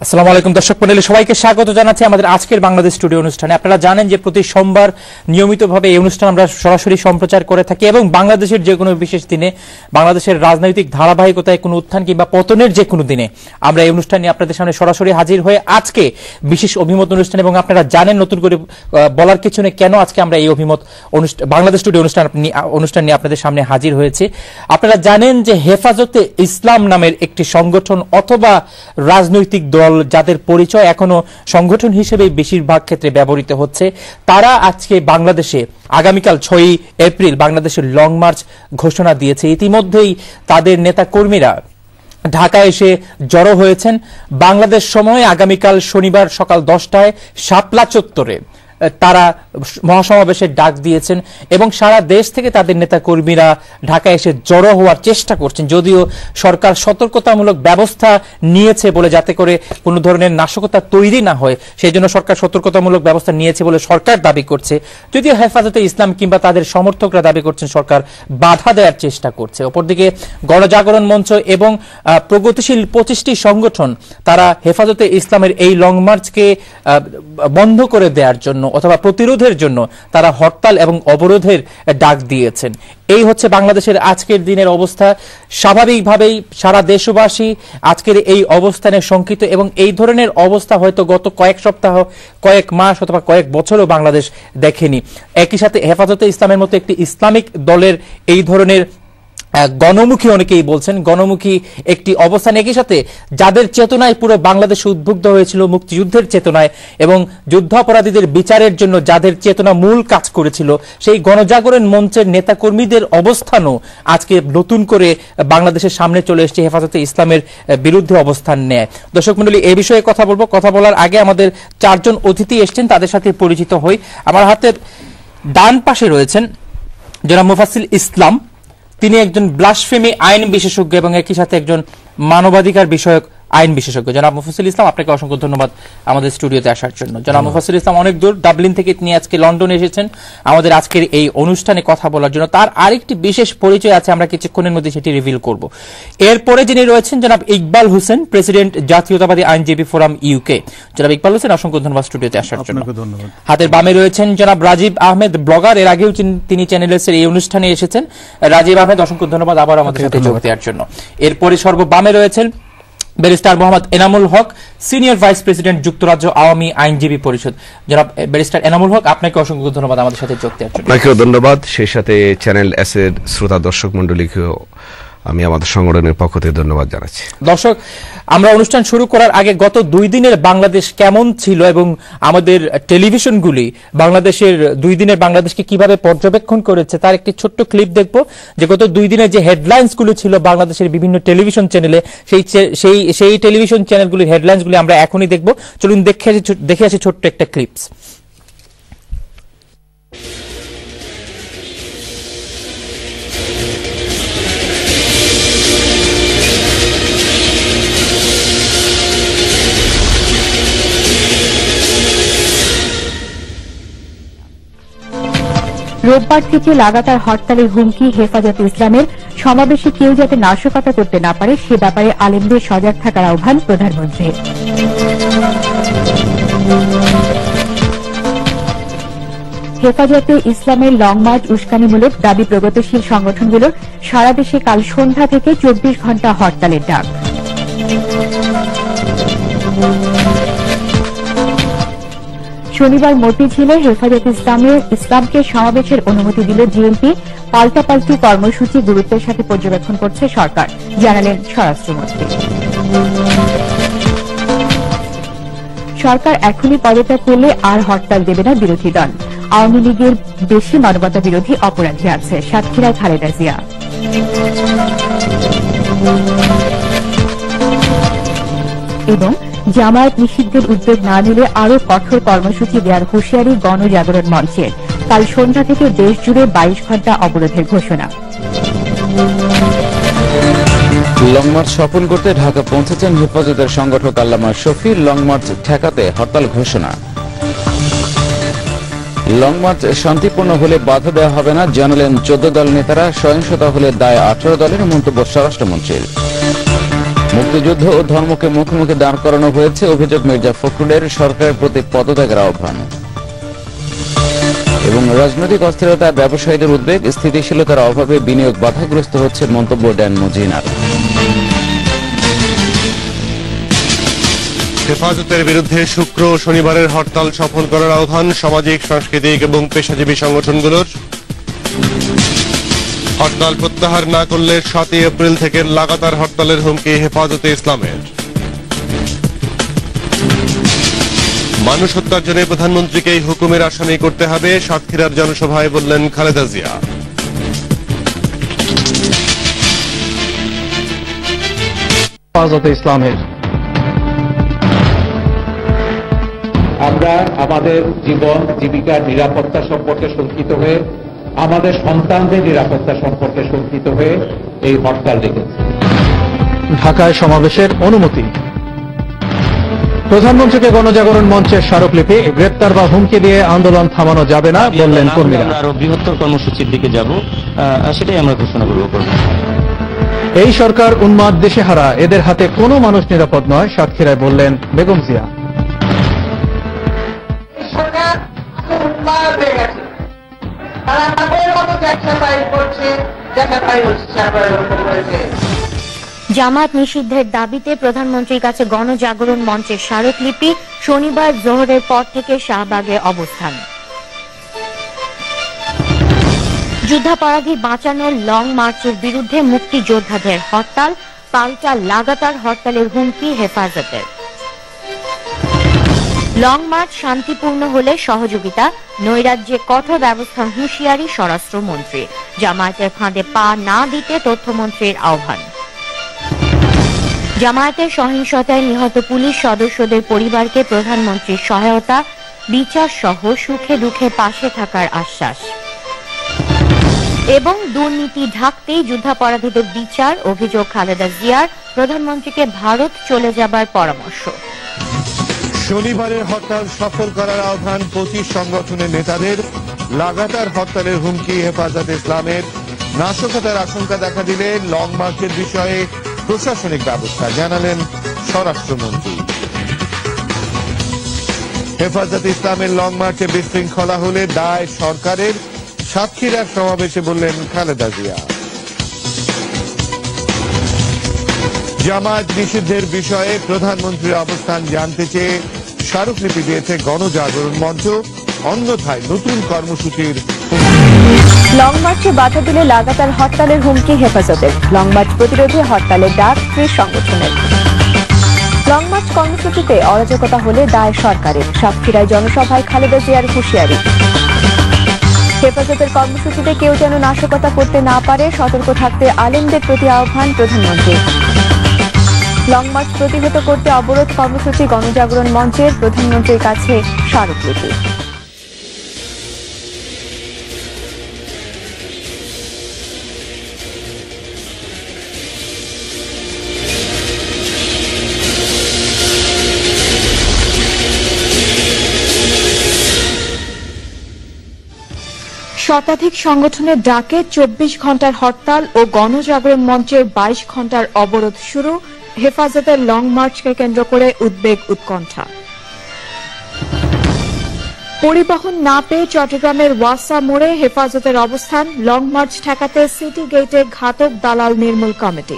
আসসালামু আলাইকুম দর্শক মণ্ডলী, সবাইকে স্বাগত জানাচ্ছি আমাদের আজকের বাংলাদেশ স্টুডিও অনুষ্ঠানে। আপনারা জানেন যে প্রতি সোমবার নিয়মিতভাবে এই অনুষ্ঠান আমরা সরাসরি সম্প্রচার করে থাকি এবং বাংলাদেশের যে কোনো বিশেষ দিনে, বাংলাদেশের রাজনৈতিক ধারাবাহিকতায় কোনো উত্থান কিংবা পতনের যে কোনো দিনে আমরা এই অনুষ্ঠান নিয়ে আপনাদের সামনে সরাসরি হাজির হয়ে আজকে বিশেষ অভিমত অনুষ্ঠান, এবং আপনারা জানেন নতুন করে বলার কিছু নেই কেন আজকে আমরা এই অভিমত বাংলাদেশ স্টুডিও অনুষ্ঠান নিয়ে আপনাদের সামনে হাজির হয়েছে। আপনারা জানেন যে হেফাজতে ইসলাম নামের একটি সংগঠন অথবা রাজনৈতিক দল যাদের পরিচয় এখনো সংগঠন হিসেবে বেশিরভাগ ক্ষেত্রে ব্যবহৃত হচ্ছে, তারা আজকে বাংলাদেশে আগামীকাল 6 এপ্রিল বাংলাদেশের লং মার্চ ঘোষণা দিয়েছে। ইতিমধ্যেই তাদের নেতা কর্মীরা ঢাকায় এসে জড়ো হয়েছেন। বাংলাদেশ সময় আগামীকাল শনিবার সকাল 10টায় শাপলা চত্বরে তারা মহাসমাবেশের ডাক দিয়েছেন এবং সারা দেশ থেকে তাদের নেতা কর্মীরা ঢাকায় এসে জড়ো হওয়ার চেষ্টা করছেন। যদিও সরকার সতর্কতামূলক ব্যবস্থা নিয়েছে বলে যাতে করে কোনো ধরনের নাশকতা তৈরি না হয়, সেই জন্য সরকার সতর্কতামূলক ব্যবস্থা নিয়েছে বলে সরকার দাবি করছে। যদিও হেফাজতে ইসলাম কিংবা তাদের সমর্থকরা দাবি করছেন সরকার বাধা দেওয়ার চেষ্টা করছে। অপরদিকে গণজাগরণ মঞ্চ এবং প্রগতিশীল 25টি সংগঠন তারা হেফাজতে ইসলামের এই লং মার্চকে বন্ধ করে দেওয়ার জন্য অথবা প্রতিরোধের জন্য তারা হরতাল এবং অবরোধের ডাক দিয়েছেন। এই হচ্ছে বাংলাদেশের আজকের দিনের অবস্থা। স্বাভাবিকভাবেই সারা দেশবাসী আজকের এই অবস্থানে শঙ্কিত এবং এই ধরনের অবস্থা হয়তো গত কয়েক সপ্তাহ, কয়েক মাস অথবা কয়েক বছরও বাংলাদেশ দেখেনি। একই সাথে হেফাজতে ইসলামের মতো একটি ইসলামিক দলের এই ধরনের গণমুখী, অনেকেই বলছেন গণমুখী একটি অবস্থান, একই সাথে যাদের চেতনায় পুরো বাংলাদেশ উদ্বুদ্ধ হয়েছিল মুক্তিযুদ্ধের চেতনায় এবং যুদ্ধাপরাধীদের বিচারের জন্য যাদের চেতনা মূল কাজ করেছিল, সেই গণজাগরণ মঞ্চের নেতাকর্মীদের অবস্থানও আজকে নতুন করে বাংলাদেশের সামনে চলে এসেছে হেফাজতে ইসলামের বিরুদ্ধে অবস্থান নেয়। দর্শক মণ্ডলী, এই বিষয়ে কথা বলবো। কথা বলার আগে আমাদের 4 জন অতিথি এসছেন, তাদের সাথে পরিচিত হই। আমার হাতের ডান পাশে রয়েছেন জনাব মুফাসসিল ইসলাম, তিনি একজন ব্লাসফেমি আইন বিশেষজ্ঞ এবং একই সাথে একজন মানবাধিকার বিষয়ক আইন বিশেষজ্ঞ। জনাব মুফাসসিল ইসলাম, আপনাকে অসংখ্য ধন্যবাদ আমাদের স্টুডিওতে আসার জন্য। জনাব মুফাসসিল ইসলাম অনেক দূর ডাবলিন থেকে তিনি আজকে লন্ডনে এসেছেন আমাদের আজকের এই অনুষ্ঠানে কথা বলার জন্য। তার আরেকটি বিশেষ পরিচয় আছে, আমরা কিছুক্ষণের মধ্যে সেটি রিভিল করব। এরপরে যিনি রয়েছেন জনাব ইকবাল হোসেন, প্রেসিডেন্ট জাতীয়তাবাদী আইনজীবী ফোরাম ইউকে। জনাব ইকবাল হোসেন, অসংখ্য ধন্যবাদ স্টুডিওতে আসার জন্য। হাতের বামে রয়েছেন জনাব রাজীব আহমেদ, ব্লগার। এর আগেও তিনি চ্যানেলসের এই অনুষ্ঠানে এসেছেন। রাজীব আহমেদ, অসংখ্য ধন্যবাদ আবার আমাদের সাথে যোগ দেওয়ার জন্য। এরপরে সর্ববামে রয়েছেন barrister Mohammad Enamul Haque, senior vice president, যুক্তরাজ্য আওয়ামী আইনজীবী পরিষদ। জনাব ব্যারিস্টার এনামুল হক, আপনাকে অসংখ্য ধন্যবাদ আমাদের সাথে যোগ দেওয়ার জন্য। আপনাকেও ধন্যবাদ, সেই সাথে চ্যানেল এস এর শ্রোতা দর্শক মণ্ডলীকেও আমি আমাদের সংগঠনের পক্ষ থেকে ধন্যবাদ জানাচ্ছি। দর্শক, আমরা অনুষ্ঠান শুরু করার আগে গত 2 দিনের বাংলাদেশ কেমন ছিল এবং আমাদের টেলিভিশনগুলি বাংলাদেশের 2 দিনের বাংলাদেশকে কিভাবে পর্যবেক্ষণ করেছে তার একটি ছোট্ট ক্লিপ দেখব। যে গত 2 দিনের যে হেডলাইন্সগুলো ছিল বাংলাদেশের বিভিন্ন টেলিভিশন চ্যানেলে, সেই টেলিভিশন চ্যানেলগুলির হেডলাইন্সগুলি আমরা এখনই দেখব। চলুন দেখে আসি ছোট্ট একটা ক্লিপস। রোববার থেকে লাগাতার হরতালের হুমকি হেফাজতে ইসলামের। সমাবেশে কেউ যাতে নাশকতা করতে না পারে সে ব্যাপারে আলেমদের সজাগ থাকার আহ্বান প্রধানমন্ত্রীর। হেফাজতে ইসলামের লং মার্চ উস্কানিমূলক দাবি প্রগতিশীল সংগঠনগুলোর সারা দেশে কাল সন্ধ্যা থেকে 24 ঘণ্টা হরতালের ডাক। শনিবার মতিঝিলে হেফাজতে ইসলামকে সমাবেশের অনুমতি দিল জিএমপি। পাল্টাপাল্টি কর্মসূচি গুরুত্বের সাথে পর্যবেক্ষণ করছে সরকার, জানালেন স্বরাষ্ট্রমন্ত্রী। সরকার এখনই পদত্যাগ করলে আর হরতাল দেবে না বিরোধী দল। আওয়ামী লীগের বেশি মানবতা বিরোধী অপরাধী আছে, সাতক্ষীরায় খালেদা জিয়া। এবং জামায়াত নিষিদ্ধের উদ্যোগ না নিলে আরো কঠোর কর্মসূচি দেওয়ার হুঁশিয়ারি গণজাগরণ মঞ্চের। কাল সন্ধ্যা থেকে দেশ জুড়ে 22 ঘণ্টা অবরোধের ঘোষণা। লং মার্চ সফল করতে ঢাকা পৌঁছেছেন হেফাজতের সংগঠক আল্লামা শফি। লং মার্চ ঠেকাতে হরতাল ঘোষণা। লং মার্চ শান্তিপূর্ণ হলে বাধা দেওয়া হবে না, জানালেন 14 দল নেতারা। সহিংসতা হলে দায় 18 দলের, মন্তব্য স্বরাষ্ট্রমন্ত্রীর। মুক্তিযুদ্ধ ও ধর্মকে মুখোমুখি দাঁড় করানো হয়েছে, অভিযোগ মির্জা ফখরুলের। সরকারের প্রতি পদত্যাগের আহ্বান। এবং রাজনৈতিক অস্থিরতার ব্যবসায়ীদের উদ্বেগ, স্থিতিশীলতার অভাবে বিনিয়োগ বাধাগ্রস্ত হচ্ছে, মন্তব্য ড্যান মজিনার। হেফাজতের বিরুদ্ধে শুক্র ও শনিবারের হরতাল সফল করার আহ্বান সামাজিক, সাংস্কৃতিক এবং পেশাজীবী সংগঠনগুলোর। হরতাল প্রত্যাহার না করলে 7 এপ্রিল থেকে লাগাতার হরতালের হুমকি হেফাজতে ইসলামের। মানুষ হত্যার জন্য প্রধানমন্ত্রীকেই হুকুমের আসামি করতে হবে, সাতক্ষীরার জনসভায় বললেন খালেদা জিয়া। হেফাজতে ইসলামের আমরা আমাদের জীবন জীবিকার নিরাপত্তা সম্পর্কে শঙ্কিত হয়ে, আমাদের সন্তানদের নিরাপত্তা সম্পর্কে শঙ্কিত হয়ে এই হরতাল ডেকেছি। ঢাকায় সমাবেশের অনুমতি। প্রধানমন্ত্রীকে গণজাগরণ মঞ্চের স্মারকলিপি, গ্রেপ্তার বা হুমকি দিয়ে আন্দোলন থামানো যাবে না বললেন কর্মীরা। আরো বৃহত্তর কর্মসূচির দিকে যাব, সেটাই আমরা ঘোষণা করব। এই সরকার উন্মাদ, দিশেহারা, এদের হাতে কোনো মানুষ নিরাপদ নয়, সাতক্ষীরায় বললেন বেগম জিয়া। জামাত নিষিদ্ধের দাবিতে প্রধানমন্ত্রীর কাছে গণজাগরণ মঞ্চের স্মারকলিপি, শনিবার জোহরের পর থেকে শাহবাগে অবস্থান। যুদ্ধাপরাধী বাঁচানোর লং মার্চের বিরুদ্ধে মুক্তিযোদ্ধাদের হরতাল, পাল্টা লাগাতার হরতালের হুমকি হেফাজতের। লং মার্চ শান্তিপূর্ণ হলে সহযোগিতা, নৈরাজ্যে কঠোর ব্যবস্থার হুঁশিয়ারি স্বরাষ্ট্রমন্ত্রী। জামায়াতের ফাঁদে পা না দিতে তথ্যমন্ত্রীর আহ্বান। জামায়াতের সহিংসতায় নিহত পুলিশ সদস্যদের পরিবারকে প্রধানমন্ত্রীর সহায়তা, বিচার সহ সুখে দুঃখে পাশে থাকার আশ্বাস। এবং দুর্নীতি ঢাকতেই যুদ্ধাপরাধীদের বিচার, অভিযোগ খালেদা জিয়ার, প্রধানমন্ত্রীকে ভারত চলে যাবার পরামর্শ। শনিবারের হরতাল সফল করার আহ্বান 25 সংগঠনের নেতাদের। লাগাতার হরতালের হুমকি হেফাজতে ইসলামের। নাশকতার আশঙ্কা দেখা দিলে লং মার্চের বিষয়ে প্রশাসনিক ব্যবস্থা জানালেন স্বরাষ্ট্রমন্ত্রী। হেফাজতে ইসলামের লং মার্চে বিশৃঙ্খলা হলে দায় সরকারের, সাতক্ষীরার সমাবেশে বললেন খালেদা জিয়া। জামায়াত নিষিদ্ধের বিষয়ে প্রধানমন্ত্রীর অবস্থান জানতে চেয়ে স্মারকলিপি দিয়েছে গণজাগরণ মঞ্চ, অন্যথায় নতুন কর্মসূচির। লং মার্চে বাধা দিলে লাগাতার হরতালের হুমকি হেফাজতের। লং মার্চ প্রতিরোধে হরতালের ডাক 30 সংগঠনের। লং মার্চ কর্মসূচিতে অরাজকতা হলে দায় সরকারের, সাতক্ষীরায় জনসভায় খালেদা জিয়ার হুঁশিয়ারি। হেফাজতের কর্মসূচিতে কেউ যেন নাশকতা করতে না পারে, সতর্ক থাকতে আলেমদের প্রতি আহ্বান প্রধানমন্ত্রী। লং মার্চ প্রতিহত করতে অবরোধ কর্মসূচি গণজাগরণ মঞ্চের, প্রধানমন্ত্রীর কাছে স্মারকলিপি। শতাধিক সংগঠনের ডাকে 24 ঘন্টার হরতাল ও গণজাগরণ মঞ্চের 22 ঘন্টার অবরোধ শুরু। হেফাজতের লং মার্চকে কেন্দ্র করে উদ্বেগ, উৎকণ্ঠা। পরিবহন না পেয়ে চট্টগ্রামের ওয়াসা মোড়ে হেফাজতের অবস্থান। লং মার্চ ঠেকাতে সিটি গেটে ঘাতক দালাল নির্মূল কমিটি।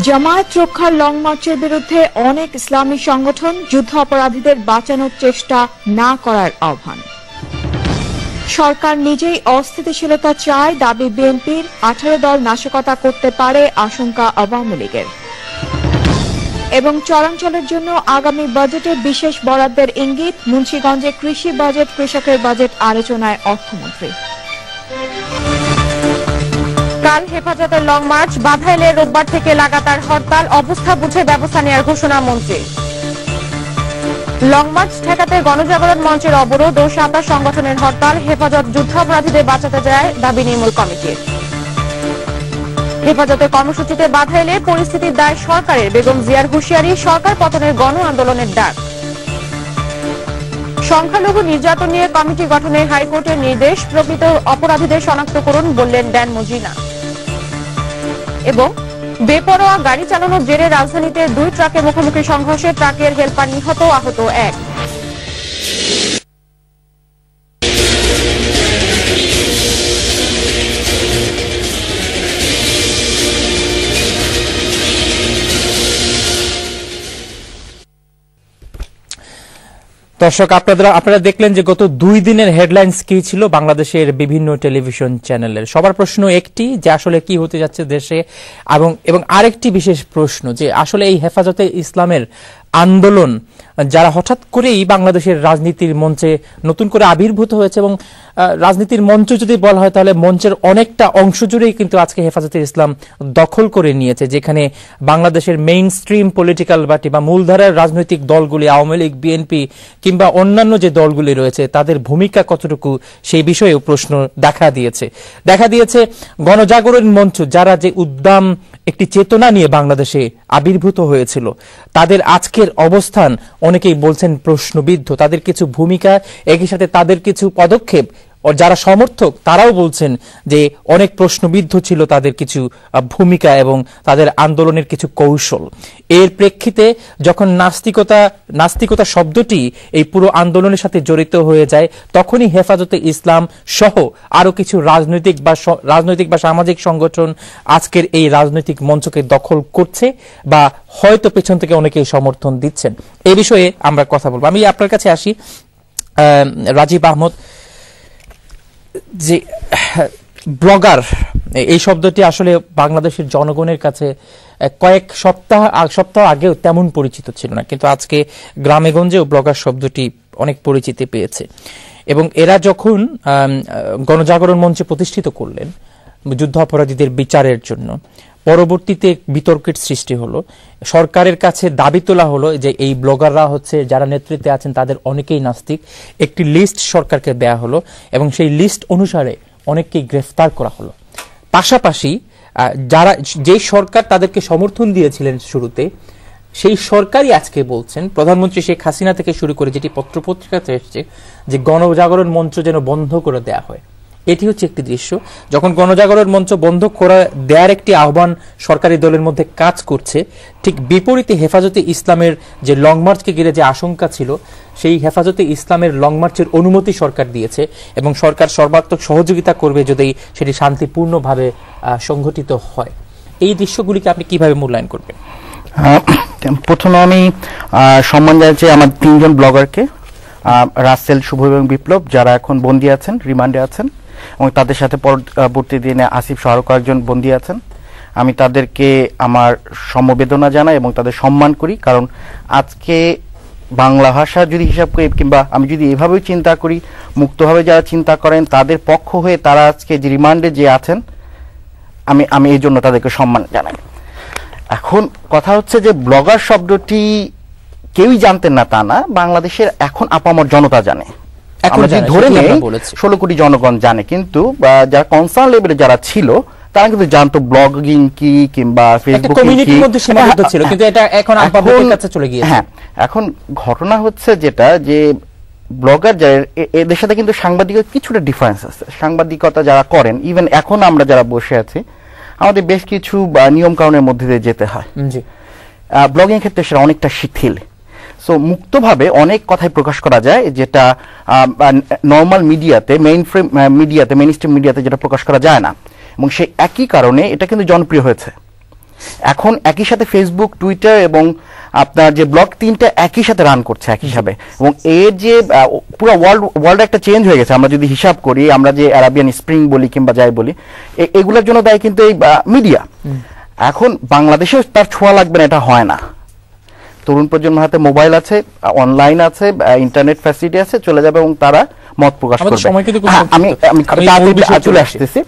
জামায়াত রক্ষার লং মার্চের বিরুদ্ধে অনেক ইসলামী সংগঠন, যুদ্ধ অপরাধীদের বাঁচানোর চেষ্টা না করার আহ্বান। সরকার নিজেই অস্থিতিশীলতা চায়, দাবি বিএনপির। 18 দল নাশকতা করতে পারে, আশঙ্কা আওয়ামী লীগের। এবং চরাঞ্চলের জন্য আগামী বাজেটে বিশেষ বরাদ্দের ইঙ্গিত। মুন্সিগঞ্জে কৃষি বাজেট, কৃষকের বাজেট আলোচনায় অর্থমন্ত্রী। কাল হেফাজতের লং মার্চ, বাধা এলে রোববার থেকে লাগাতার হরতাল, অবস্থা বুঝে ব্যবস্থা নেওয়ার ঘোষণা মন্ত্রী। লং মার্চ ঠেকাতে গণজাগরণ মঞ্চের অবরোধ ও 27 সংগঠনের হরতাল। হেফাজত যুদ্ধাপরাধীদের বাঁচাতে যায়, দাবি নির্মূল কমিটির। হেফাজতের কর্মসূচিতে বাধা এলে পরিস্থিতির দায় সরকারের, বেগম জিয়ার হুঁশিয়ারি। সরকার পতনের গণ আন্দোলনের ডাক। সংখ্যালঘু নির্যাতন নিয়ে কমিটি গঠনের হাইকোর্টের নির্দেশ। প্রকৃত অপরাধীদের শনাক্ত করুন, বললেন ড্যান মজিনা। এবং বেপরোয়া গাড়ি চালানোর জেরে রাজধানীতে 2 ট্রাকের মুখোমুখি সংঘর্ষে ট্রাকের হেলপার নিহত, আহত 1। দর্শক, আপনারা দেখলেন যে গত 2 দিনের হেডলাইন্স কি ছিল বাংলাদেশের বিভিন্ন টেলিভিশন চ্যানেলের। সবার প্রশ্ন একটি, যে আসলে কি হতে যাচ্ছে দেশে, এবং আরেকটি বিশেষ প্রশ্ন যে আসলে এই হেফাজতে ইসলামের আন্দোলন যারা হঠাৎ করেই বাংলাদেশের রাজনীতির মঞ্চে নতুন করে আবির্ভূত হয়েছে, এবং রাজনীতির মঞ্চ যদি বলা হয় তাহলে মঞ্চের অনেকটা অংশ জুড়েই কিন্তু আজকে হেফাজতে ইসলাম দখল করে নিয়েছে, যেখানে বাংলাদেশের মেইন স্ট্রিম পলিটিক্যাল পার্টি বা মূলধারার রাজনৈতিক দলগুলি, আওয়ামী লীগ, বিএনপি কিংবা অন্যান্য যে দলগুলি রয়েছে তাদের ভূমিকা কতটুকু সেই বিষয়েও প্রশ্ন দেখা দিয়েছে। গণজাগরণ মঞ্চ যারা যে উদ্দাম একটি চেতনা নিয়ে বাংলাদেশে আবির্ভূত হয়েছিল, তাদের আজকের অবস্থান অনেকেই বলছেন প্রশ্নবিদ্ধ। তাদের কিছু ভূমিকা, একই সাথে তাদের কিছু পদক্ষেপ, যারা সমর্থক তারাও বলছেন যে অনেক প্রশ্নবিদ্ধ ছিল তাদের কিছু ভূমিকা এবং তাদের আন্দোলনের কিছু কৌশল। এর প্রেক্ষিতে যখন নাস্তিকতা শব্দটি এই পুরো আন্দোলনের সাথে জড়িত হয়ে যায়, তখনই হেফাজতে ইসলাম সহ আরো কিছু রাজনৈতিক বা সামাজিক সংগঠন আজকের এই রাজনৈতিক মঞ্চকে দখল করছে বা হয়তো পেছন থেকে অনেকেই সমর্থন দিচ্ছেন। এই বিষয়ে আমরা কথা বলবো। আমি আপনার কাছে আসি, রাজীব আহমদ। যে ব্লগার এই শব্দটি আসলে বাংলাদেশের জনগণের কাছে কয়েক সপ্তাহ আগেও তেমন পরিচিত ছিল না, কিন্তু আজকে গ্রামে গঞ্জেও ব্লগার শব্দটি অনেক পরিচিতি পেয়েছে। এবং এরা যখন গণজাগরণ মঞ্চে প্রতিষ্ঠিত করলেন যুদ্ধ অপরাধীদের বিচারের জন্য, পরবর্তীতে বিতর্কের সৃষ্টি হলো, সরকারের কাছে দাবি তোলা হলো যে এই ব্লগাররা হচ্ছে যারা নেতৃত্বে আছেন তাদের অনেকেই নাস্তিক। একটি লিস্ট সরকারকে দেয়া হলো এবং সেই লিস্ট অনুসারে অনেককেই গ্রেফতার করা হলো। পাশাপাশি যে সরকার তাদেরকে সমর্থন দিয়েছিলেন শুরুতে, সেই সরকারই আজকে বলছেন, প্রধানমন্ত্রী শেখ হাসিনা থেকে শুরু করে যেটি পত্রপত্রিকাতে এসেছে, যে গণজাগরণ মঞ্চ যেন বন্ধ করে দেয়া হয়। এটি হচ্ছে একটি দৃশ্য, যখন গণজাগরণ মঞ্চ বন্ধ করে দেওয়ার একটি আহ্বান সরকারি দলের মধ্যে কাজ করছে, ঠিক বিপরীতে হেফাজতে ইসলামের যে লং মার্চকে ঘিরে যে আশঙ্কা ছিল, সেই হেফাজতে ইসলামের লং মার্চের অনুমতি সরকার দিয়েছে এবং সরকার সর্বাত্মক সহযোগিতা করবে যদি সেটি শান্তিপূর্ণভাবে সংঘটিত হয়। এই দৃশ্যগুলিকে আপনি কিভাবে মূল্যায়ন করবেন? প্রথমে আমি সম্মান জানাচ্ছি আমার 3 জন ব্লগারকে, রাসেল, শুভ এবং বিপ্লব, যারা এখন বন্দী আছেন, রিমান্ডে আছেন, এবং তাদের সাথে পরবর্তী দিনে আসিফ সহ কয়েকজন বন্দী আছেন। আমি তাদেরকে আমার সমবেদনা জানাই এবং তাদের সম্মান করি, কারণ আজকে বাংলা ভাষা যদি হিসাব করি কিংবা আমি যদি এভাবেই চিন্তা করি, মুক্তভাবে যারা চিন্তা করেন তাদের পক্ষ হয়ে তারা আজকে যে রিমান্ডে যে আছেন, আমি এই জন্য তাদেরকে সম্মান জানাই। এখন কথা হচ্ছে যে ব্লগার শব্দটি কেউই জানতেন না তা না, বাংলাদেশের এখন আপামর জনতা জানে। আমরা যদি ধরে নেই 16 কোটি জনগণ জানে, কিন্তু যারা কনসার্ন লেভেলে যারা ছিল তারা কিন্তু জানতো ব্লগিং কি কিংবা ফেসবুক কমিউনিটির মধ্যে সীমাবদ্ধ ছিল, কিন্তু এটা এখন পাবলিকের কাছে চলে গিয়েছে। হ্যাঁ, এখন ঘটনা হচ্ছে যেটা, যে ব্লগার এদের সাথে কিন্তু সাংবাদিকতা কিছুটা ডিফারেন্স আছে। সাংবাদিকতা যারা করেন, ইভেন এখন আমরা যারা বসে আছি, আমাদের বেশ কিছু নিয়ম কানুনের মধ্যে দিয়ে যেতে হয়। ব্লগিং ক্ষেত্রে সেটা অনেকটা শিথিল। সো মুক্তভাবে অনেক কথাই প্রকাশ করা যায়, যেটা নর্মাল মিডিয়াতে, মেইন স্ট্রিম মিডিয়াতে যেটা প্রকাশ করা যায় না, এবং সেই একই কারণে এটা কিন্তু জনপ্রিয় হয়েছে। এখন একই সাথে ফেসবুক, টুইটার এবং আপনার যে ব্লগ, 3টা একই সাথে রান করছে একই সাথে, এবং এর যে পুরো ওয়ার্ল্ড একটা চেঞ্জ হয়ে গেছে। আমরা যদি হিসাব করি, আমরা যে আরাবিয়ান স্প্রিং বলি কিংবা যাই বলি, এগুলোর জন্য দায়ী কিন্তু এই মিডিয়া। এখন বাংলাদেশে তার ছোঁয়া লাগবে না, এটা হয় না। তরুণ প্রজন্মের হাতে মোবাইল আছে, অনলাইন আছে, ইন্টারনেট ফ্যাসিলিটি আছে, চলে যাবে এবং তারা মত প্রকাশ করবে। আমি চলে আসতেছি।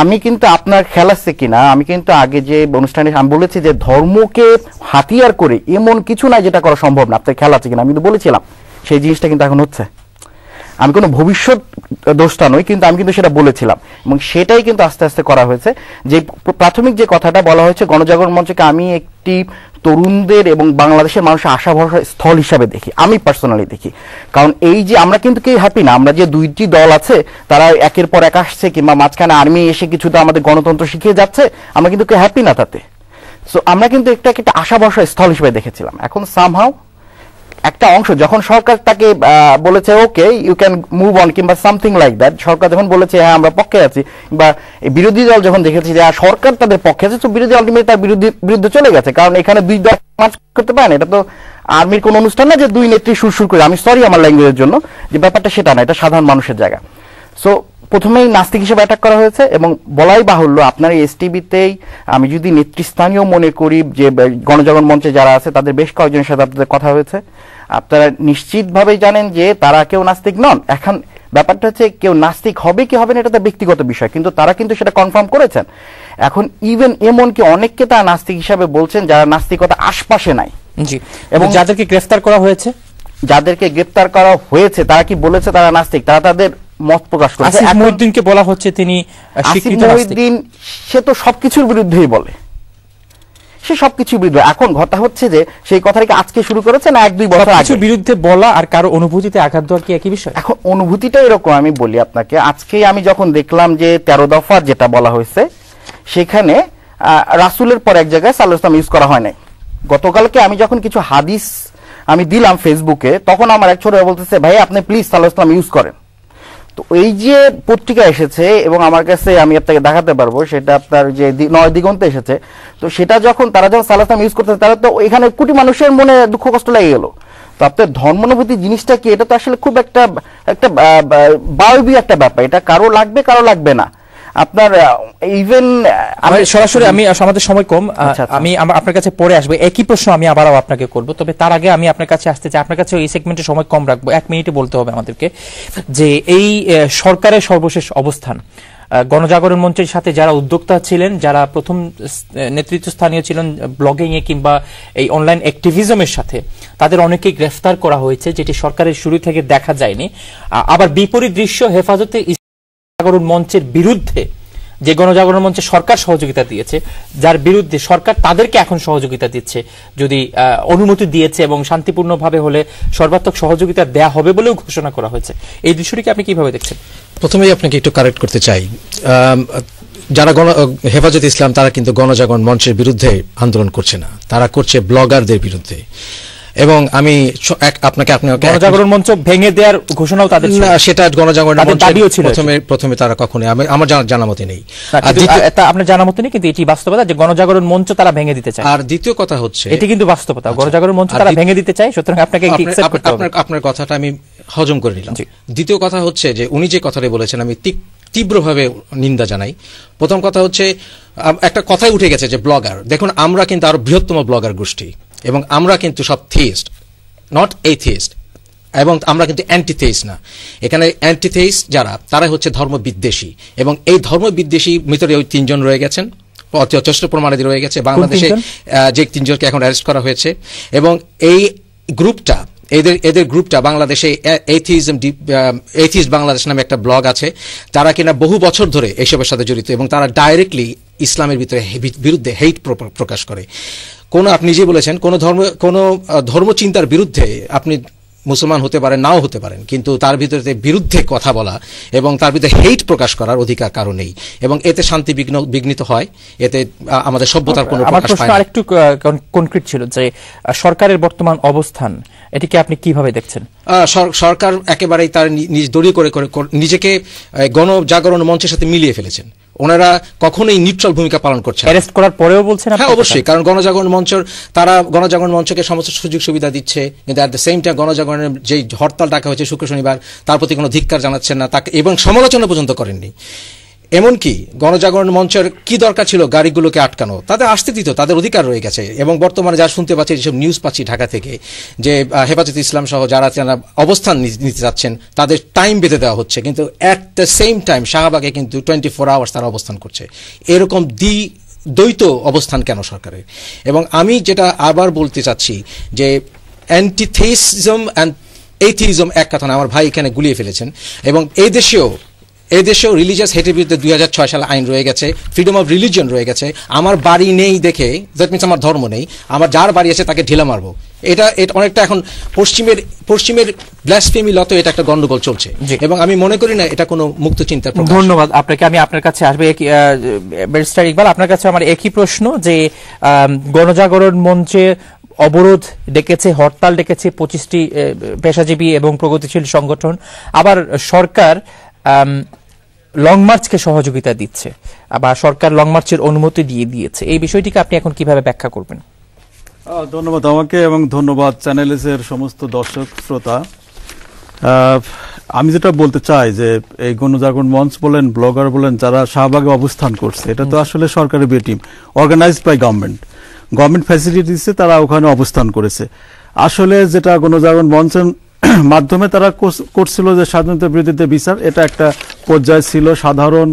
আমি কিন্তু আপনার খেয়াল আছে কিনা, আমি কিন্তু আগে যে অনুষ্ঠানে আমি বলেছি যে ধর্মকে হাতিয়ার করে এমন কিছু নাই যেটা করা সম্ভব না। আপনার খেয়াল আছে কিনা? আমি কিন্তু বলেছিলাম, সেই জিনিসটা কিন্তু এখন হচ্ছে। আমি কোনো ভবিষ্যৎ দোষটা নই, কিন্তু আমি কিন্তু সেটা বলেছিলাম এবং সেটাই কিন্তু আস্তে আস্তে করা হয়েছে। যে প্রাথমিক যে কথাটা বলা হয়েছে, গণজাগরণ মঞ্চকে আমি একটি তরুণদের এবং বাংলাদেশের মানুষের আশা ভরসার স্থল হিসাবে দেখি, আমি পার্সোনালি দেখি। কারণ এই যে আমরা কিন্তু কেউ হ্যাপি না, আমরা যে 2টি দল আছে তারা একের পর এক আসছে, কিংবা মাঝখানে আর্মি এসে কিছুটা আমাদের গণতন্ত্র শিখিয়ে যাচ্ছে, আমরা কিন্তু কেউ হ্যাপি না তাতে। সো আমরা কিন্তু একটা আশা ভরসা স্থল হিসেবে দেখেছিলাম। এখন সামহাউ একটা অংশ যখন সরকার তাকে বলেছে okay you can move on কিংবা সামথিং লাইক দ্যাট, সরকার যখন বলেছে হ্যাঁ আমরা পক্ষে আছি, বা বিরোধী দল যখন দেখেছে যে সরকার তাদের পক্ষে আছে, তো বিরোধী আলটিমেটলি তার বিরুদ্ধে চলে গেছে। কারণ এখানে দুই দল মার্চ করতে পারেন, এটা তো আর্মির কোন অনুষ্ঠান না যে দুই নেত্রী সুরসুর করে, আমি সরি আমার ল্যাঙ্গুয়েজের জন্য, যে ব্যাপারটা সেটা না, এটা সাধারণ মানুষের জায়গা। সো প্রথমেই নাস্তিক হিসেবে অ্যাটাক করা হয়েছে, এবং বলাই বাহুল্য আপনার এই এসটিভিতেই আমি যদি নেতৃস্থানীয় মনে করি যে গণজাগরণ মঞ্চে যারা আছে তাদের বেশ কয়েকজনের সাথে আপনাদের কথা হয়েছে, আপনারা নিশ্চিতভাবেই জানেন যে তারা কেউ নাস্তিক নন। এখন ব্যাপারটা হচ্ছে কেউ নাস্তিক হবে কি হবে না এটা তার ব্যক্তিগত বিষয়, কিন্তু তারা কিন্তু সেটা কনফার্ম করেছেন। এখন ইভেন এমনকি অনেককে তারা নাস্তিক হিসাবে বলছেন যারা নাস্তিকতা আশপাশে নাই। জি, এবং যাদেরকে গ্রেফতার করা হয়েছে তারা কি বলেছে তারা নাস্তিক? তারা তাদের মত প্রকাশ করেছে। আসিফ মহিউদ্দিনকে বলা হচ্ছে তিনি স্বীকৃত নাস্তিক। সে তো সবকিছুর বিরুদ্ধেই বলে, সে সবকিছুর বিরুদ্ধে। এখন কথা হচ্ছে যে সেই কথাটাকে আজকে শুরু করেছে না 1-2 বছর আগে? কিছুর বিরুদ্ধে বলা আর কারো অনুভূতিতে আঘাত দেওয়া কি একই বিষয়? এখন অনুভূতিটা এরকম, আমি বলি আপনাকে, আজকে আমি যখন দেখলাম যে 13 দফা যেটা বলা হয়েছে সেখানে রাসূলের পর এক জায়গায় সাল্লাল্লাহু আলাইহি ওয়াসাল্লাম ইউজ করা হয় নাই। গতকালকে আমি যখন কিছু হাদিস আমি দিলাম ফেসবুকে, তখন আমার এক ছোট বলতেছে ভাই আপনি প্লিজ সাল্লাল্লাহু আলাইহি ওয়াসাল্লাম ইউজ করেন। তো এই যে পত্রিকা এসেছে এবং আমার কাছে আমি আপনাকে দেখাতে পারবো, সেটা আপনার যে 9 দিগন্তে এসেছে, তো সেটা যখন তারা যখন সাল্লাল্লাহু আলাইহি ওয়াসাল্লাম ইউজ করতেছে, তারা তো এখানে কোটি মানুষের মনে দুঃখ কষ্ট লেগে গেল। তো আপনার ধর্মানুভূতি জিনিসটা কি, এটা তো আসলে খুব একটা বায়বীয় একটা ব্যাপার, এটা কারো লাগবে না। আপনার ইভেন সরাসরি আমি আমাদের সময় কম, আমি আপনার কাছে পরে আসবো, একই প্রশ্ন আমি আবারও আপনাকে করব, তবে তার আগে আমি আপনার কাছে আসতে চাই, আপনার কাছে এই সেগমেন্টে সময় কম রাখবো, 1 মিনিটে বলতে হবে আমাদেরকে যে এই সরকারের সর্বশেষ অবস্থান, গণজাগরণ মঞ্চের সাথে যারা উদ্যোক্তা ছিলেন, যারা প্রথম নেতৃত্বস্থানীয় ছিলেন ব্লগিং এ কিংবা এই অনলাইন অ্যাক্টিভিজমের সাথে, তাদের অনেকেই গ্রেফতার করা হয়েছে, যেটি সরকারের শুরু থেকে দেখা যায়নি। আবার বিপরীত দৃশ্য হেফাজতে গণজাগরণ মঞ্চের বিরুদ্ধে, যে গণজাগরণ মঞ্চে সরকার সহযোগিতা দিয়েছে, যার বিরুদ্ধে সরকার তাদেরকে এখন সহযোগিতা দিচ্ছে, যদি অনুমতি দিয়েছে এবং শান্তিপূর্ণভাবে হলে সর্বাত্মক সহযোগিতা দেয়া হবে বলেও ঘোষণা করা হয়েছে। এই দৃশ্যটিকে আপনি কিভাবে দেখছেন? প্রথমেই আপনাকে একটু কারেক্ট করতে চাই, যারা হেফাজতে ইসলাম তারা কিন্তু গণজাগরণ মঞ্চের বিরুদ্ধে আন্দোলন করছে না, তারা করছে ব্লগারদের বিরুদ্ধে। এবং আমি আপনাকে গণজাগরণ মঞ্চ ভেঙে দেওয়ার ঘোষণাও তাদের ছিল, সেটা গণজাগরণ প্রথমে তারা কখনোই, আমার জানা মতে নেই, আপনার জানা মতে নেই, কিন্তু এটি বাস্তবতা যে গণজাগরণ মঞ্চ তারা ভেঙে দিতে চায়। আর দ্বিতীয় কথা হচ্ছে, এটি কিন্তু বাস্তবতা, গণজাগরণ মঞ্চ তারা ভেঙে দিতে চায়, সুতরাং আপনাকে আপনার কথাটা আমি হজম করে নিলাম। দ্বিতীয় কথা হচ্ছে যে উনি যে কথাটা বলেছেন আমি তীব্রভাবে নিন্দা জানাই। প্রথম কথা হচ্ছে, একটা কথাই উঠে গেছে যে ব্লগার, দেখুন আমরা কিন্তু আরো বৃহত্তম ব্লগার গোষ্ঠী, এবং আমরা কিন্তু সব থিয়েস্ট, নট এথিয়েস্ট, এবং আমরা কিন্তু অ্যান্টিথেইস্ট না। এখানে অ্যান্টিথেইস্ট যারা, তারা হচ্ছে ধর্মবিদ্বেষী, এবং এই ধর্মবিদ্বেষী ভিতরে ওই 3 জন রয়ে গেছেন, যথেষ্ট প্রমাণাদি রয়ে গেছে বাংলাদেশে, যে 3 জনকে এখন অ্যারেস্ট করা হয়েছে। এবং এই গ্রুপটা, এদের গ্রুপটা বাংলাদেশে এথিস্ট বাংলাদেশ নামে একটা ব্লগ আছে, তারা কিনা বহু বছর ধরে এইসবের সাথে জড়িত, এবং তারা ডাইরেক্টলি ইসলামের বিরুদ্ধে হেইট প্রকাশ করে। আপনি যে বলেছেন কোন ধর্মচিন্তার বিরুদ্ধে আপনি মুসলমান হতে পারেন, নাও হতে পারেন, কিন্তু তার ভিতরে বিরুদ্ধে কথা বলা এবং তার বিরুদ্ধে হেইট প্রকাশ করার অধিকার কারো নেই, এবং এতে শান্তি বিঘ্নিত হয়, এতে আমাদের সভ্যতার কোনো প্রকাশ পায় না। আরেকটু কনক্রিট ছিল যে সরকারের বর্তমান অবস্থান, এটিকে আপনি কিভাবে দেখছেন? সরকার একেবারেই তার দলীয় করে নিজেকে গণজাগরণ মঞ্চের সাথে মিলিয়ে ফেলেছেন। ওনারা কখনোই নিউট্রাল ভূমিকা পালন করছে। অ্যারেস্ট করার পরেও বলছেন? হ্যাঁ, অবশ্যই, কারণ গণজাগরণ মঞ্চকে সমস্ত সুযোগ সুবিধা দিচ্ছে, কিন্তু অ্যাট দ্য সেম টাইম গণজাগরণের যে হরতাল ডাকা হয়েছে শুক্র শনিবার, তার প্রতি কোনো ধিক্কার জানাচ্ছেন না, তাকে এবং সমালোচনা পর্যন্ত করেননি। এমনকি গণজাগরণ মঞ্চের কি দরকার ছিল গাড়িগুলোকে আটকানো, তাদের আসতে দিত, তাদের অধিকার রয়ে গেছে। এবং বর্তমানে যা শুনতে পাচ্ছি, যেসব নিউজ পাচ্ছি ঢাকা থেকে, যে হেফাজতে ইসলাম সহ যারা অবস্থান নিতে যাচ্ছেন তাদের টাইম বেঁধে দেওয়া হচ্ছে, কিন্তু অ্যাট দ্য সেম টাইম শাহবাগে কিন্তু 24 আওয়ার্স তারা অবস্থান করছে। এরকম দ্বৈত অবস্থান কেন সরকারের? এবং আমি যেটা আবার বলতে চাচ্ছি যে অ্যান্টিথেইজম অ্যান্ড এথিজম এক কথা না, আমার ভাই এখানে গুলিয়ে ফেলেছেন। এবং এই দেশেও এই দেশেও রিলিজিয়াস হেটের বিরুদ্ধে 2006 সালে আইন রয়ে গেছে, ফ্রিডম অফ রিলিজিয়ন রয়ে গেছে। আমার বাড়ি নেই দেখে, দ্যাট মিনস আমার ধর্ম নেই, আমার যার বাড়ি আছে তাকে ঢিলা মারবো, এটা অনেকটা এখন পশ্চিমের ব্লাসফেমি লতে এটা একটা গন্ডগোল চলছে, এবং আমি মনে করি না এটা কোনো মুক্ত চিন্তার প্রকাশ। ধন্যবাদ আপনাকে। আমি আপনার কাছে আসবে ব্যারিস্টার ইকবাল, আপনার কাছে আমার একই প্রশ্ন যে গণজাগরণ মঞ্চে অবরোধ ডেকেছে, হরতাল ডেকেছে 25টি পেশাজীবী এবং প্রগতিশীল সংগঠন, আবার সরকার লং মার্চকে সহযোগিতা দিচ্ছে, আবার সরকার লং মার্চের অনুমতি দিয়ে দিয়েছে। এই বিষয়টিকে আপনি এখন কিভাবে ব্যাখ্যা করবেন? ধন্যবাদ আমাকে, এবং ধন্যবাদ চ্যানেলের সমস্ত দর্শক শ্রোতা। আমি যেটা বলতে চাই যে এই গণজাগরণ মঞ্চ বলেন, ব্লগার বলেন, যারা শাহবাগে অবস্থান করছে, এটা তো আসলে সরকারি বে team, organised by government facility দিচ্ছে, তারা ওখানে অবস্থান করেছে। আসলে যেটা গণজাগরণ মঞ্চের মাধ্যমে তারা করছিল যে স্বাধীনতা বিরোধীদের বিচার, এটা একটা পর্যায়ে ছিল, সাধারণ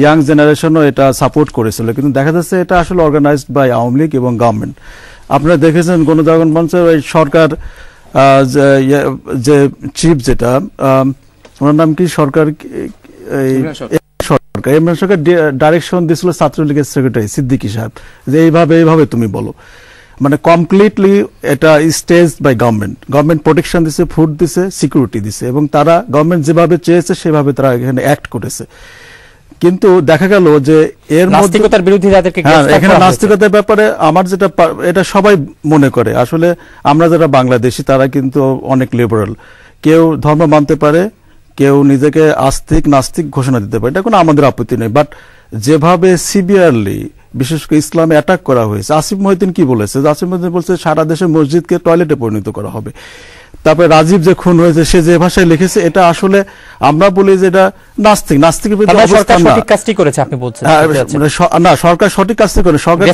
ইয়াং জেনারেশনও এটা সাপোর্ট করেছিল, কিন্তু দেখা যাচ্ছে এটা আসলে অর্গানাইজড বাই আওয়ামী লীগ এবং গভর্নমেন্ট। আপনারা দেখেছেন গণজাগরণ মঞ্চের ওই সরকার যে চিফ, যেটা ওনার নাম কি, সরকার ইমরান সরকার ডাইরেকশন দিয়েছিল ছাত্রলীগের সেক্রেটারি সিদ্দিকী সাহেব যে এইভাবে তুমি বলো, মানে কমপ্লিটলি এটা স্টেজ বাই গভর্নমেন্ট প্রোটেকশন দিছে, ফুড দিছে, সিকিউরিটি দিছে, এবং তারা গভর্নমেন্ট যেভাবে চেয়েছে সেভাবে তারা এখানে অ্যাক্ট করেছে। কিন্তু দেখা গেল যে এর নাস্তিকতার বিরুদ্ধে যাদেরকে এখানে নাস্তিকতার ব্যাপারে আমার যেটা, এটা সবাই মনে করে, আসলে আমরা যারা বাংলাদেশি তারা কিন্তু অনেক লিবারাল, কেউ ধর্ম মানতে পারে, কেউ নিজেকে আস্তিক নাস্তিক ঘোষণা দিতে পারে, এটা কোনো আমাদের আপত্তি নেই। বাট যেভাবে সিভিয়ারলি বিশেষ করে ইসলামে অ্যাটাক করা হয়েছে, আসিফ মহিউদ্দিন কি বলেছে? আসিফ মহিউদ্দিন বলছে সারা দেশের মসজিদকে টয়লেটে পরিণত করা হবে। তারপরে রাজীব যে খুন হয়েছে, সে যে ভাষায় লিখেছে, এটা আসলে আমরা বলি যে এটা নাস্তিকের বিরুদ্ধে অবস্থান না। সঠিক কাজটি করেছে আপনি বলছেন? না, সরকার সঠিক কাজটি করে, সরকার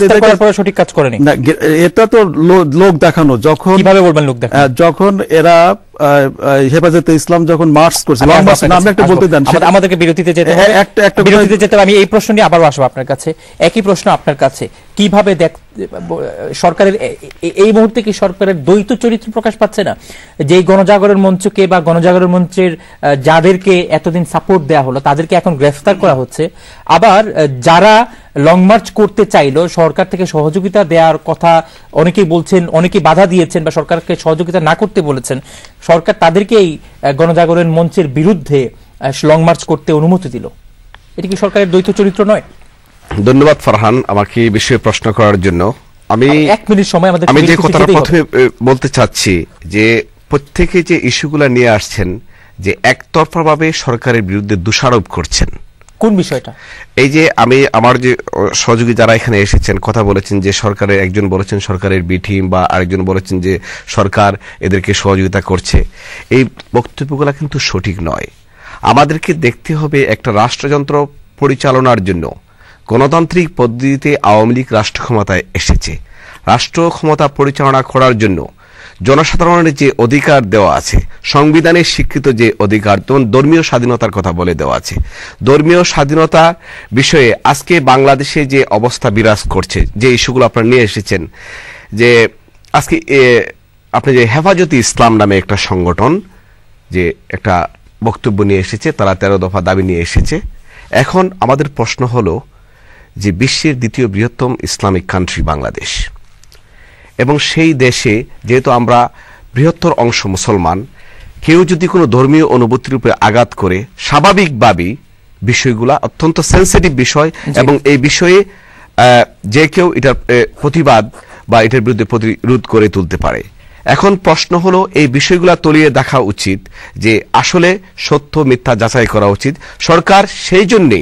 সঠিক কাজ করেনি। এটা তো লোক দেখানো। যখন কিভাবে বলবেন লোক দেখানো? যখন এরা হেফাজতে ইসলাম যখন মার্চ করছে, আমি একটা বলতে দেন, আমাদেরকে বিরতিতে যেতে হবে, বিরতিতে যেতে হবে। আমি এই প্রশ্ন নিয়ে আবারও আসবো আপনার কাছে, একই প্রশ্ন আপনার কাছে, কিভাবে সরকারের এই মুহূর্তে কি সরকারের দ্বৈত চরিত্র প্রকাশ পাচ্ছে না, যে গণজাগরণ মঞ্চকে বা গণজাগরণ মঞ্চের যাদেরকে এতদিন সাপোর্ট দেওয়া হলো তাদেরকে এখন গ্রেফতার করা হচ্ছে, আবার যারা লং মার্চ করতে চাইলো সরকার থেকে সহযোগিতা দেওয়ার কথা অনেকেই বলছেন, অনেকেই বাধা দিয়েছেন বা সরকারকে সহযোগিতা না করতে বলেছেন, সরকার তাদেরকেই গণজাগরণ মঞ্চের বিরুদ্ধে লং মার্চ করতে অনুমতি দিল। এটি কি সরকারের দ্বৈত চরিত্র নয়? ধন্যবাদ ফারহান আমাকে এই বিষয়ে প্রশ্ন করার জন্য। আমি 1 মিনিট সময় আমাদের, আমি যে কথাটা প্রথমে বলতে চাচ্ছি যে প্রত্যেকে যে ইস্যুগুলো নিয়ে আসছেন, যে একতরফাভাবে সরকারের বিরুদ্ধে দোষারোপ করছেন। কোন বিষয়টা? এই যে আমার যে সহযোগী যারা এখানে এসেছেন কথা বলেছেন যে সরকারের, একজন বলেছেন সরকারের বি টিম, বা আরেকজন বলেছেন যে সরকার এদেরকে সহযোগিতা করছে, এই বক্তব্যগুলো কিন্তু সঠিক নয়। আমাদেরকে দেখতে হবে একটা রাষ্ট্রযন্ত্র পরিচালনার জন্য গণতান্ত্রিক পদ্ধতিতে আওয়ামী লীগ রাষ্ট্র ক্ষমতায় এসেছে। রাষ্ট্র ক্ষমতা পরিচালনা করার জন্য জনসাধারণের যে অধিকার দেওয়া আছে, সংবিধানের স্বীকৃত যে অধিকার, যেমন ধর্মীয় স্বাধীনতার কথা বলে দেওয়া আছে, ধর্মীয় স্বাধীনতা বিষয়ে আজকে বাংলাদেশে যে অবস্থা বিরাজ করছে, যে ইস্যুগুলো আপনারা নিয়ে এসেছেন, যে আজকে আপনি যে হেফাজতে ইসলাম নামে একটা সংগঠন যে একটা বক্তব্য নিয়ে এসেছে, তারা 13 দফা দাবি নিয়ে এসেছে। এখন আমাদের প্রশ্ন হলো যে বিশ্বের দ্বিতীয় বৃহত্তম ইসলামিক কান্ট্রি বাংলাদেশ, এবং সেই দেশে যেহেতু আমরা বৃহত্তর অংশ মুসলমান, কেউ যদি কোনো ধর্মীয় অনুভূতির উপরে আঘাত করে, স্বাভাবিকভাবেই বিষয়গুলা অত্যন্ত সেন্সিটিভ বিষয়, এবং এই বিষয়ে যে কেউ এটার প্রতিবাদ বা এটার বিরুদ্ধে প্রতিরোধ করে তুলতে পারে। এখন প্রশ্ন হলো এই বিষয়গুলা তলিয়ে দেখা উচিত, যে আসলে সত্য মিথ্যা যাচাই করা উচিত। সরকার সেই জন্যে,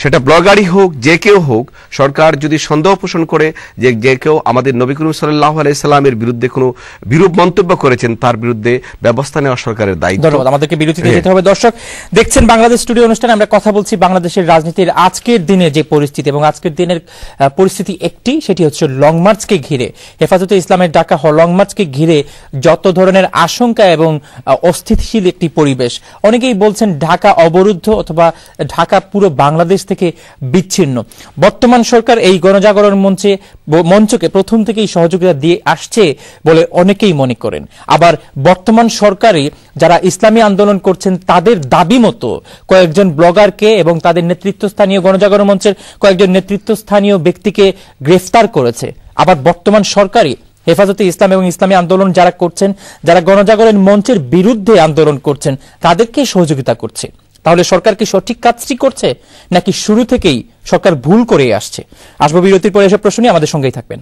সেটা ব্লগারই হোক, যে কেউ হোক, সরকার যদি সন্দেহ পোষণ করে যে যে কেউ আমাদের নবী করিম সাল্লাল্লাহু আলাইহি সাল্লামের বিরুদ্ধে কোনো বিরূপ মন্তব্য করেছেন, তার বিরুদ্ধে ব্যবস্থা নেওয়া সরকারের দায়িত্ব। ধন্যবাদ। আমাদেরকে বিরতিতে যেতে হবে। দর্শক দেখছেন বাংলাদেশ স্টুডিও অনুষ্ঠানে, আমরা কথা বলছি বাংলাদেশের রাজনীতির আজকের দিনে যে পরিস্থিতি, এবং আজকের দিনের পরিস্থিতি একটি, সেটি হচ্ছে লং মার্চকে ঘিরে, হেফাজতে ইসলামের ডাকা লং মার্চকে ঘিরে যত ধরনের আশঙ্কা এবং অস্থিতিশীল একটি পরিবেশ। অনেকেই বলছেন ঢাকা অবরুদ্ধ, অথবা ঢাকা পুরো বাংলাদেশ থেকে বিচ্ছিন্ন। বর্তমান সরকার এই গণজাগরণ মঞ্চকে প্রথম থেকেই সহযোগিতা দিয়ে আসছে বলে অনেকেই মনে করেন। আবার বর্তমান সরকারই যারা ইসলামী আন্দোলন করছেন তাদের দাবি মতো কয়েকজন ব্লগারকে এবং তাদের নেতৃত্বস্থানীয় গণজাগরণ মঞ্চের কয়েকজন নেতৃত্বস্থানীয় ব্যক্তিকে গ্রেফতার করেছে। আবার বর্তমান সরকারই হেফাজতে ইসলাম এবং ইসলামী আন্দোলন যারা করছেন, যারা গণজাগরণ মঞ্চের বিরুদ্ধে আন্দোলন করছেন, তাদেরকে সহযোগিতা করছে। তাহলে সরকার কি সঠিক কাজটি করছে নাকি শুরু থেকেই সরকার ভুল করে আসছে? আসবো বিরতির পরে এসব প্রশ্ন নিয়ে আমাদের সঙ্গেই থাকবেন।